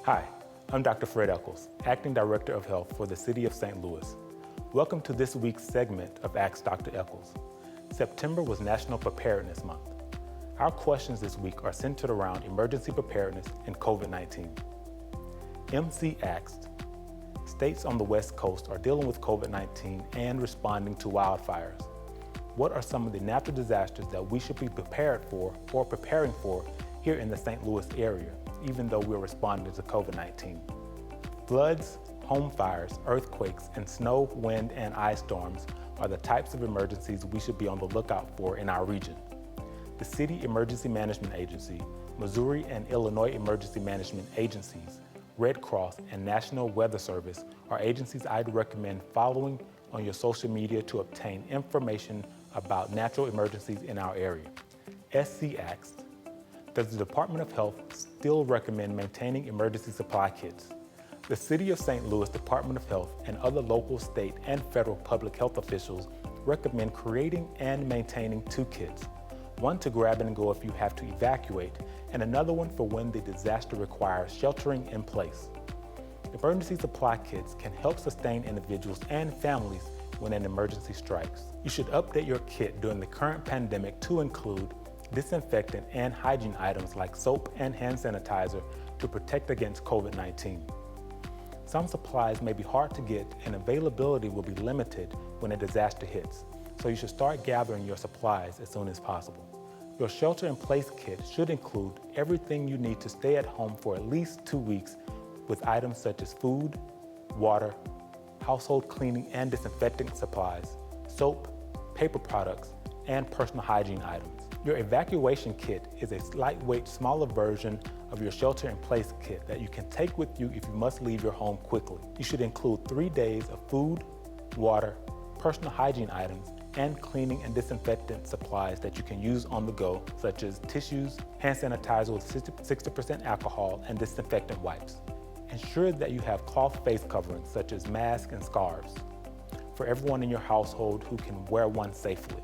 Hi, I'm Dr. Fred Echols, Acting Director of Health for the City of St. Louis. Welcome to this week's segment of Ask Dr. Echols. September was National Preparedness Month. Our questions this week are centered around emergency preparedness and COVID-19. MC asked, states on the West Coast are dealing with COVID-19 and responding to wildfires. What are some of the natural disasters that we should be prepared for or preparing for here in the St. Louis area, even though we're responding to COVID-19? Floods, home fires, earthquakes, and snow, wind, and ice storms are the types of emergencies we should be on the lookout for in our region. The City Emergency Management Agency, Missouri and Illinois Emergency Management Agencies, Red Cross, and National Weather Service are agencies I'd recommend following on your social media to obtain information about natural emergencies in our area. SC asked, does the Department of Health still recommend maintaining emergency supply kits? The City of St. Louis Department of Health and other local, state, and federal public health officials recommend creating and maintaining 2 kits, one to grab and go if you have to evacuate, and another one for when the disaster requires sheltering in place. Emergency supply kits can help sustain individuals and families when an emergency strikes. You should update your kit during the current pandemic to include disinfectant and hygiene items like soap and hand sanitizer to protect against COVID-19. Some supplies may be hard to get and availability will be limited when a disaster hits, so you should start gathering your supplies as soon as possible. Your shelter-in-place kit should include everything you need to stay at home for at least 2 weeks with items such as food, water, household cleaning and disinfecting supplies, soap, paper products, and personal hygiene items. Your evacuation kit is a lightweight, smaller version of your shelter-in-place kit that you can take with you if you must leave your home quickly. You should include 3 days of food, water, personal hygiene items, and cleaning and disinfectant supplies that you can use on the go, such as tissues, hand sanitizer with 60% alcohol, and disinfectant wipes. Ensure that you have cloth face coverings, such as masks and scarves, for everyone in your household who can wear one safely.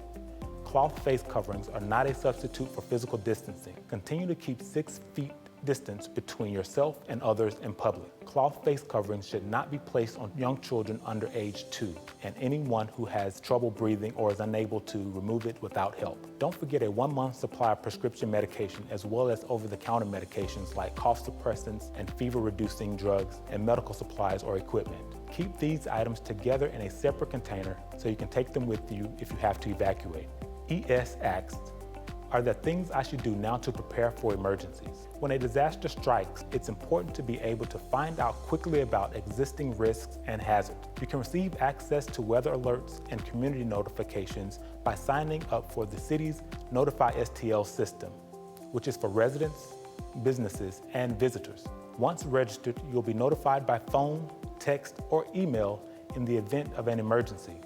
Cloth face coverings are not a substitute for physical distancing. Continue to keep 6 feet distance between yourself and others in public. Cloth face coverings should not be placed on young children under age 2 and anyone who has trouble breathing or is unable to remove it without help. Don't forget a 1-month supply of prescription medication as well as over-the-counter medications like cough suppressants and fever-reducing drugs and medical supplies or equipment. Keep these items together in a separate container so you can take them with you if you have to evacuate. ES asked, are there things I should do now to prepare for emergencies? When a disaster strikes, it's important to be able to find out quickly about existing risks and hazards. You can receive access to weather alerts and community notifications by signing up for the city's Notify STL system, which is for residents, businesses, and visitors. Once registered, you'll be notified by phone, text, or email in the event of an emergency.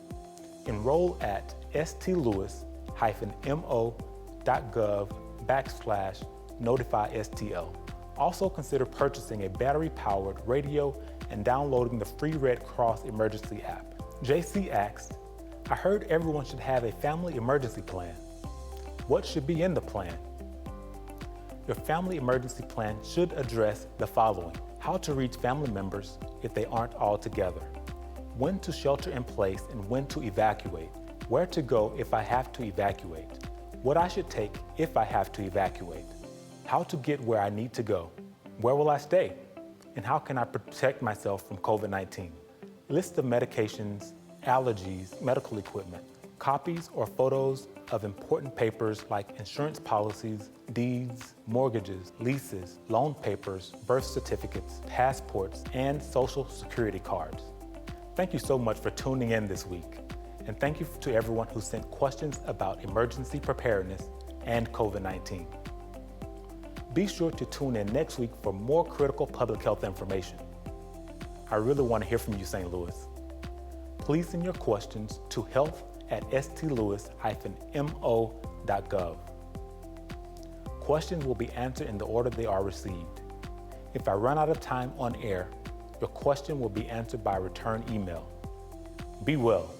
Enroll at stlouis-mo.gov/notifystl. Also consider purchasing a battery-powered radio and downloading the free Red Cross emergency app. JC asked, I heard everyone should have a family emergency plan. What should be in the plan? Your family emergency plan should address the following: how to reach family members if they aren't all together, when to shelter in place and when to evacuate, where to go if I have to evacuate, what I should take if I have to evacuate, how to get where I need to go, where will I stay, and how can I protect myself from COVID-19. List of medications, allergies, medical equipment, copies or photos of important papers like insurance policies, deeds, mortgages, leases, loan papers, birth certificates, passports, and social security cards. Thank you so much for tuning in this week. And thank you to everyone who sent questions about emergency preparedness and COVID-19. Be sure to tune in next week for more critical public health information. I really want to hear from you, St. Louis. Please send your questions to health@stlouis-mo.gov. Questions will be answered in the order they are received. If I run out of time on air, your question will be answered by return email. Be well.